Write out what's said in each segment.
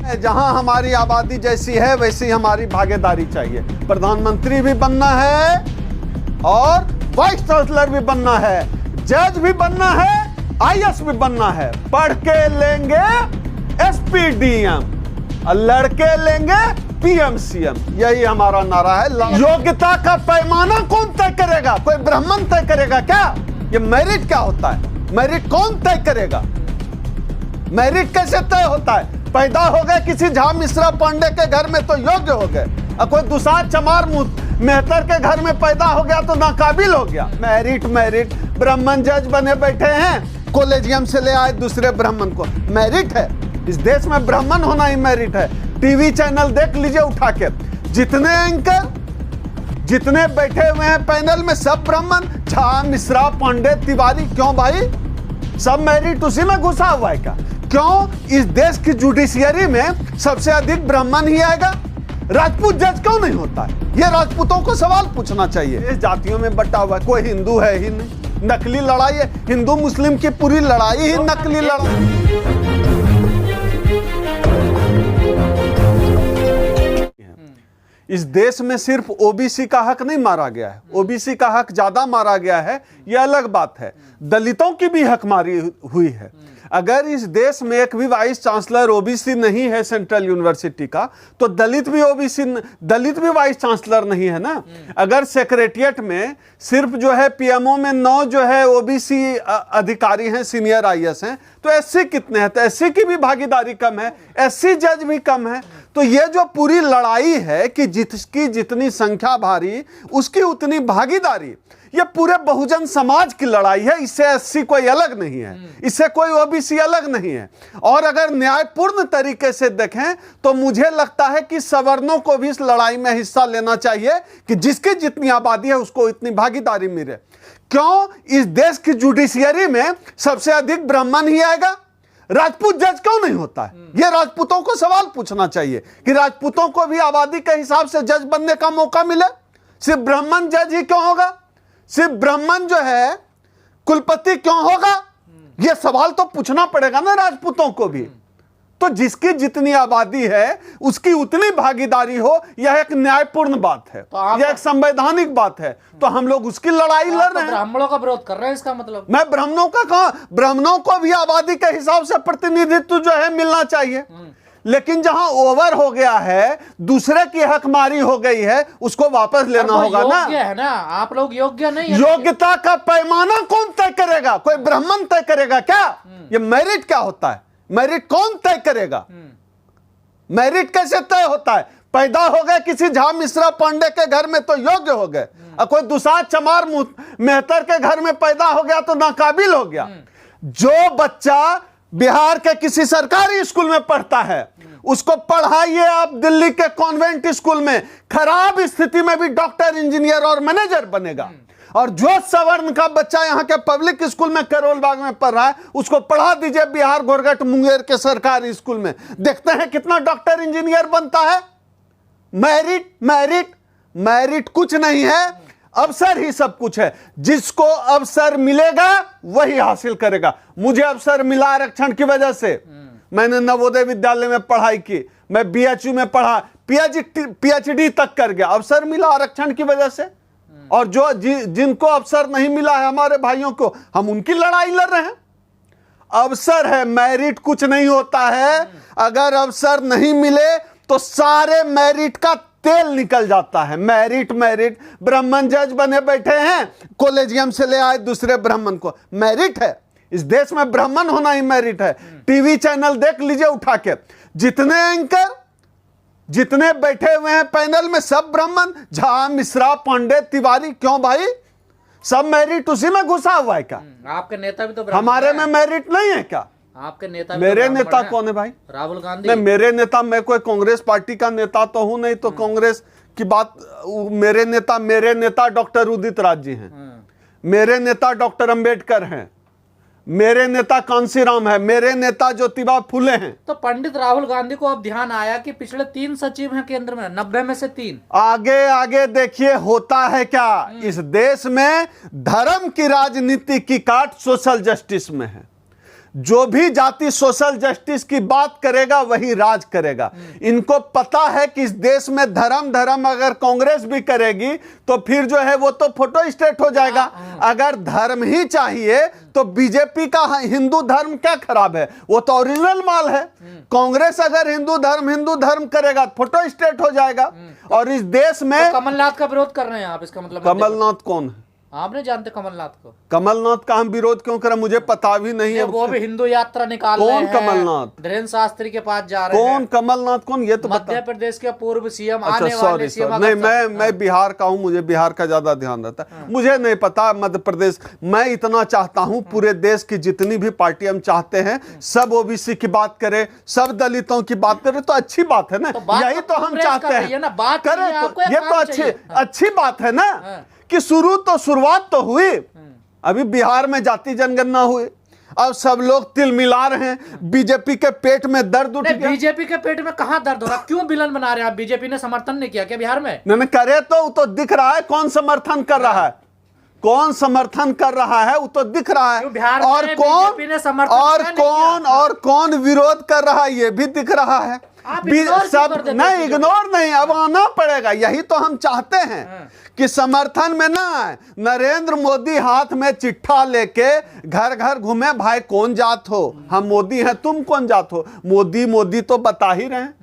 जहां हमारी आबादी जैसी है वैसी हमारी भागीदारी चाहिए। प्रधानमंत्री भी बनना है और वाइस चांसलर भी बनना है, जज भी बनना है, आईएएस भी बनना है। पढ़ के लेंगे एसपीडीएम और लड़के लेंगे पीएमसीएम। यही हमारा नारा है। योग्यता का पैमाना कौन तय करेगा? कोई ब्राह्मण तय करेगा क्या? ये मेरिट क्या होता है? मेरिट कौन तय करेगा? मेरिट कैसे तय होता है? पैदा हो गए किसी झा मिश्रा पांडे के घर में तो योग्य हो गए, और कोई दुसाध चमार मेहतर के घर में पैदा हो गया तो नाकाबिल हो गया। Merit merit. ब्राह्मण जज बने बैठे हैं, कॉलेजियम से ले आए दूसरे ब्राह्मण को। मेरिट है? इस देश में ब्राह्मण होना ही मेरिट है। टीवी चैनल देख लीजिए उठा के, जितने एंकर जितने बैठे हुए हैं पैनल में सब ब्राह्मण, झा मिश्रा पांडे तिवारी। क्यों भाई? सब मेरिट उसी में घुसा हुआ है क्या? क्यों इस देश की जुडिशियरी में सबसे अधिक ब्राह्मण ही आएगा? राजपूत जज क्यों नहीं होता है? ये राजपूतों को सवाल पूछना चाहिए। इस जातियों में बटा हुआ है, कोई हिंदू है ही नहीं। नकली लड़ाई है, हिंदू मुस्लिम की पूरी लड़ाई ही नकली लड़ाई। इस देश में सिर्फ ओबीसी का हक नहीं मारा गया है, ओबीसी का हक ज्यादा मारा गया है, यह अलग बात है। दलितों की भी हक मारी हुई है। अगर इस देश में एक भी वाइस चांसलर ओबीसी नहीं है सेंट्रल यूनिवर्सिटी का, तो दलित भी वाइस चांसलर नहीं है ना। अगर सेक्रेटरिएट में सिर्फ जो है पीएमओ में 9 जो है ओबीसी अधिकारी हैं, सीनियर आईएएस हैं, तो एससी कितने हैं? तो एससी की भी भागीदारी कम है, एससी जज भी कम है। तो ये जो पूरी लड़ाई है कि जिसकी जितनी संख्या भारी उसकी उतनी भागीदारी, ये पूरे बहुजन समाज की लड़ाई है। इससे एससी कोई अलग नहीं है, इससे कोई ओबीसी अलग नहीं है। और अगर न्यायपूर्ण तरीके से देखें तो मुझे लगता है कि सवर्णों को भी इस लड़ाई में हिस्सा लेना चाहिए कि जिसकी जितनी आबादी है उसको इतनी भागीदारी मिले। क्यों इस देश की जुडिशियरी में सबसे अधिक ब्राह्मण ही आएगा? राजपूत जज क्यों नहीं होता है? ये राजपूतों को सवाल पूछना चाहिए कि राजपूतों को भी आबादी के हिसाब से जज बनने का मौका मिले। सिर्फ ब्राह्मण जज ही क्यों होगा? सिर्फ ब्राह्मण जो है कुलपति क्यों होगा? यह सवाल तो पूछना पड़ेगा ना राजपूतों को भी। तो जिसकी जितनी आबादी है उसकी उतनी भागीदारी हो, यह एक न्यायपूर्ण बात है, तो यह एक संवैधानिक बात है। तो हम लोग उसकी लड़ाई लड़ रहे हैं। ब्राह्मणों का विरोध कर रहे हैं, इसका मतलब? मैं ब्राह्मणों का कहा, ब्राह्मणों को भी आबादी के हिसाब से प्रतिनिधित्व जो है मिलना चाहिए। लेकिन जहां ओवर हो गया है, दूसरे की हकमारी हो गई है, उसको वापस लेना होगा ना। योग्य है ना, आप लोग योग्य नहीं है। योग्यता का पैमाना कौन तय करेगा? कोई ब्राह्मण तय करेगा क्या? ये मेरिट क्या होता है? मेरिट कौन तय करेगा? मेरिट कैसे तय होता है? पैदा हो गए किसी झा मिश्रा पांडे के घर में तो योग्य हो गए, और कोई दुसाध चमार मेहतर के घर में पैदा हो गया तो नाकाबिल हो गया। जो बच्चा बिहार के किसी सरकारी स्कूल में पढ़ता है उसको पढ़ाइए आप दिल्ली के कॉन्वेंट स्कूल में, खराब स्थिति में भी डॉक्टर, इंजीनियर और मैनेजर बनेगा। और जो सवर्ण का बच्चा यहाँ के पब्लिक स्कूल में करोल बाग में पढ़ रहा है उसको पढ़ा दीजिए बिहार गोरगट मुंगेर के सरकारी स्कूल में, देखते हैं कितना डॉक्टर इंजीनियर बनता है। मेरिट मेरिट मेरिट कुछ नहीं है, अवसर ही सब कुछ है। जिसको अवसर मिलेगा वही हासिल करेगा। मुझे अवसर मिला आरक्षण की वजह से, मैंने नवोदय विद्यालय में पढ़ाई की, मैं बीएचयू में पढ़ा, पीएचडी तक कर गया, अवसर मिला आरक्षण की वजह से। और जो जिनको अवसर नहीं मिला है हमारे भाइयों को, हम उनकी लड़ाई लड़ रहे हैं। अवसर है, मेरिट कुछ नहीं होता है। अगर अवसर नहीं मिले तो सारे मेरिट का तेल निकल जाता है। Merit merit. ब्राह्मण जज बने बैठे हैं, कॉलेजियम से ले आए दूसरे ब्राह्मण को। मेरिट है? इस देश में ब्राह्मण होना ही मेरिट है। टीवी चैनल देख लीजिए उठा के, जितने एंकर जितने बैठे हुए हैं पैनल में सब ब्राह्मण, झा मिश्रा पांडे तिवारी। क्यों भाई? सब मेरिट उसी में घुसा हुआ है क्या? आपके नेता भी तो हमारे में मेरिट नहीं है क्या? आपके नेता मेरे नेता कौन है भाई? राहुल गांधी। नहीं, मेरे नेता, मैं कोई कांग्रेस पार्टी का नेता तो हूं नहीं, तो कांग्रेस की बात। मेरे नेता डॉक्टर उदित राज जी हैं, मेरे नेता डॉक्टर अंबेडकर हैं, मेरे नेता कांसीराम है, मेरे नेता ज्योतिबा फुले हैं। तो पंडित राहुल गांधी को अब ध्यान आया कि पिछले 3 सचिव हैं केंद्र में, 90 में से 3। आगे आगे देखिए होता है क्या। इस देश में धर्म की राजनीति की काट सोशल जस्टिस में है। जो भी जाति सोशल जस्टिस की बात करेगा वही राज करेगा। इनको पता है कि इस देश में धर्म अगर कांग्रेस भी करेगी तो फिर जो है वो तो फोटो स्टेट हो जाएगा। अगर धर्म ही चाहिए तो बीजेपी का हिंदू धर्म क्या खराब है, वो तो ओरिजिनल माल है। कांग्रेस अगर हिंदू धर्म करेगा फोटो स्टेट हो जाएगा। और इस देश में तो कमलनाथ का विरोध कर रहे हैं आप, इसका मतलब कमलनाथ कौन है? आप नहीं जानते कमलनाथ को? कमलनाथ का हम विरोध क्यों करें, मुझे पता भी नहीं है। वो भी हिंदू यात्रा निकाल रहे कौन हैं, कमलनाथ? धीरेन्द्र शास्त्री के पास जा रहे हैं। कौन कमलनाथ कौन, ये तो मध्य प्रदेश के पूर्व सीएम, अच्छा आने वाले सीएम। नहीं, मैं बिहार का हूँ, मुझे बिहार का ज्यादा ध्यान रहता है। मुझे नहीं पता मध्य प्रदेश। मैं इतना चाहता हूँ पूरे देश की जितनी भी पार्टी हम चाहते हैं सब ओबीसी की बात करे, सब दलितों की बात करे, तो अच्छी बात है ना। यही तो हम चाहते हैं करें, तो ये तो अच्छी बात है ना कि शुरुआत तो हुई। अभी बिहार में जाति जनगणना हुई, अब सब लोग तिल मिला रहे हैं। बीजेपी के पेट में दर्द उठ गया। बीजेपी के पेट में कहां दर्द हो रहा, क्यों विलन बना रहे हैं आप? बीजेपी ने समर्थन नहीं किया क्या बिहार में? नहीं करे तो दिख रहा है कौन समर्थन कर रहा है, कौन समर्थन कर रहा है वो तो दिख रहा है। और कौन विरोध कर रहा है ये भी दिख रहा है। सब नहीं, इग्नोर नहीं, अब आना पड़ेगा। यही तो हम चाहते हैं कि समर्थन में ना आए। नरेंद्र मोदी हाथ में चिट्ठा लेके घर घर घूमे, भाई कौन जात हो, हम मोदी हैं, तुम कौन जात हो। मोदी तो बता ही रहे हैं,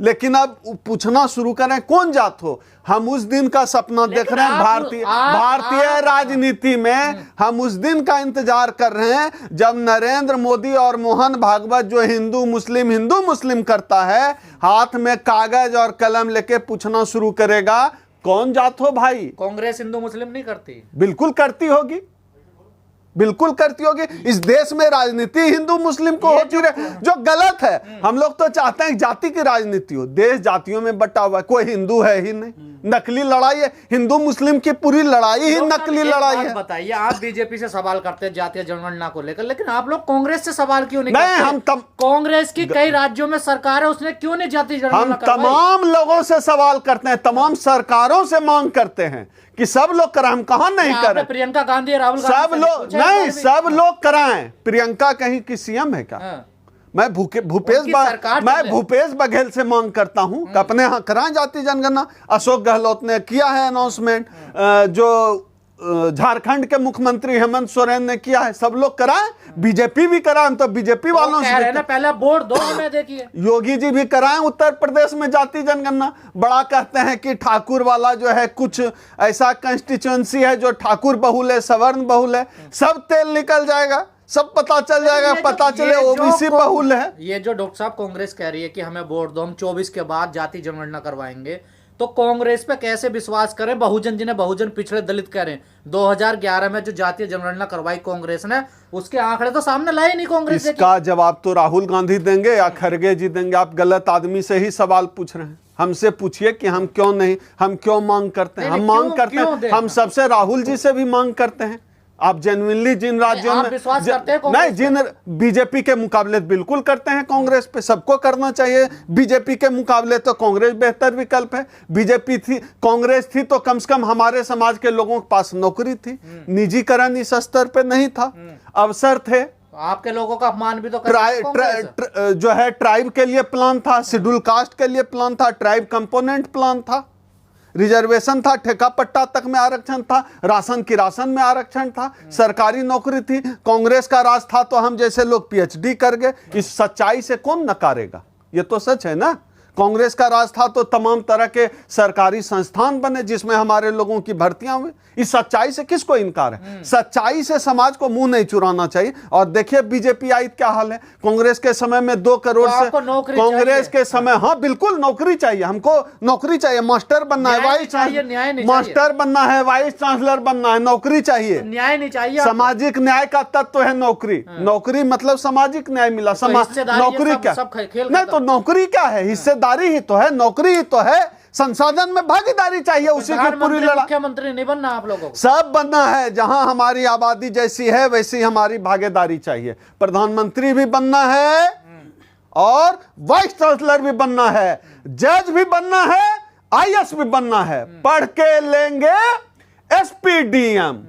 लेकिन अब पूछना शुरू करें कौन जात हो। हम उस दिन का सपना देख रहे हैं, भारतीय राजनीति में हम उस दिन का इंतजार कर रहे हैं जब नरेंद्र मोदी और मोहन भागवत जो हिंदू मुस्लिम करता है, हाथ में कागज और कलम लेके पूछना शुरू करेगा कौन जात हो भाई। कांग्रेस हिंदू मुस्लिम नहीं करती? बिल्कुल करती होगी, बिल्कुल करती होगी। इस देश में राजनीति हिंदू मुस्लिम को होती रहे, जो गलत है। हम लोग तो चाहते हैं जाति की राजनीति हो। देश जातियों में बटा हुआ है, कोई हिंदू है ही नहीं। नकली लड़ाई है, हिंदू मुस्लिम की पूरी लड़ाई ही नकली लड़ाई है। बताइए, आप बीजेपी से सवाल करते हैं जातीय जनगणना को लेकर, लेकिन आप लोग कांग्रेस से सवाल क्यों नहीं करते? हम कांग्रेस की कई राज्यों में सरकार है, उसने क्यों नहीं जातीय जनगणना? हम तमाम लोगों से सवाल करते हैं, तमाम सरकारों से मांग करते हैं कि सब लोग कराएं। हम कहां नहीं करें? प्रियंका गांधी, राहुल गांधी, सब लोग नहीं, सब लोग कराएं। प्रियंका कहीं की सीएम है क्या? मैं भूपेश बघेल से मांग करता हूं कि अपने यहाँ कराएं जाति जनगणना। अशोक गहलोत ने किया है अनाउंसमेंट, जो झारखंड के मुख्यमंत्री हेमंत सोरेन ने किया है, सब लोग कराएं। बीजेपी भी कराएं, तो बीजेपी वालों से ना पहले वोट दो हमें, देखिए योगी जी भी कराएं उत्तर प्रदेश में जाति जनगणना। बड़ा कहते हैं कि ठाकुर वाला जो है कुछ ऐसा कंस्टिट्यूएंसी है जो ठाकुर बहुल है, सवर्ण बहुल है, सब तेल निकल जाएगा, सब पता चल जाएगा, पता चले ओबीसी बहुल है। ये जो डॉक्टर साहब कांग्रेस कह रही है कि हमें वोट दो, हम 24 के बाद जाति जनगणना करवाएंगे, तो कांग्रेस पे कैसे विश्वास करें? बहुजन, जिन्हें बहुजन पिछड़े दलित कह रहे हैं, 2011 में जो जातीय जनगणना करवाई कांग्रेस ने, उसके आंकड़े तो सामने लाए नहीं कांग्रेस। इसका जवाब तो राहुल गांधी देंगे या खड़गे जी देंगे। आप गलत आदमी से ही सवाल पूछ रहे हैं। हमसे पूछिए कि हम क्यों नहीं, हम क्यों मांग करते हैं। हम मांग करते हैं, हम सबसे राहुल जी से भी मांग करते हैं। आप जेन्युइनली जिन राज्यों में विश्वास करते हैं, नहीं, जिन बीजेपी के मुकाबले बिल्कुल करते हैं कांग्रेस पे, सबको करना चाहिए। बीजेपी के मुकाबले तो कांग्रेस बेहतर विकल्प है। बीजेपी थी, कांग्रेस थी तो कम से कम हमारे समाज के लोगों के पास नौकरी थी, निजीकरण इस स्तर पे नहीं था, अवसर थे। आपके लोगों का अपमान भी तो जो है ट्राइब के लिए प्लान था, शेड्यूल कास्ट के लिए प्लान था, ट्राइब कंपोनेंट प्लान था, रिजर्वेशन था, ठेका पट्टा तक में आरक्षण था, राशन की राशन में आरक्षण था, सरकारी नौकरी थी। कांग्रेस का राज था तो हम जैसे लोग पीएचडी कर गए। इस सच्चाई से कौन नकारेगा? ये तो सच है ना। कांग्रेस का राज था तो तमाम तरह के सरकारी संस्थान बने जिसमें हमारे लोगों की भर्तियां हुई। इस सच्चाई से किसको इनकार है? सच्चाई से समाज को मुंह नहीं चुराना चाहिए। और देखिए बीजेपी आई क्या हाल है। कांग्रेस के समय में 2 करोड़ से, कांग्रेस के समय, हाँ बिल्कुल नौकरी चाहिए, हमको नौकरी चाहिए। मास्टर बनना है, वाइस मास्टर बनना है, वाइस चांसलर बनना है, नौकरी चाहिए। न्याय नहीं चाहिए, सामाजिक न्याय का तत्व है नौकरी। नौकरी मतलब सामाजिक न्याय मिला। नौकरी क्या नहीं, तो नौकरी क्या है? हिस्सेदारी ही तो है, नौकरी ही तो है। संसाधन में भागीदारी चाहिए, उसी की पूरी लड़ाई। मुख्यमंत्री नहीं बनना आप लोगों को, सब बनना है। जहां हमारी आबादी जैसी है वैसी हमारी भागीदारी चाहिए। प्रधानमंत्री भी बनना है और वाइस चांसलर भी बनना है, जज भी बनना है, आईएएस भी बनना है। पढ़ के लेंगे एसपीडीएम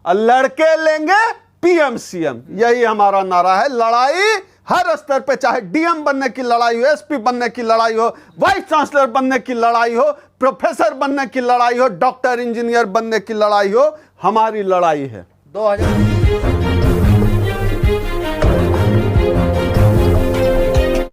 और लड़के लेंगे पीएम सीएम, यही हमारा नारा है। लड़ाई हर स्तर पे, चाहे डीएम बनने की लड़ाई हो, एसपी बनने की लड़ाई हो, वाइस चांसलर बनने की लड़ाई हो, प्रोफेसर बनने की लड़ाई हो, डॉक्टर इंजीनियर बनने की लड़ाई हो, हमारी लड़ाई है। 2000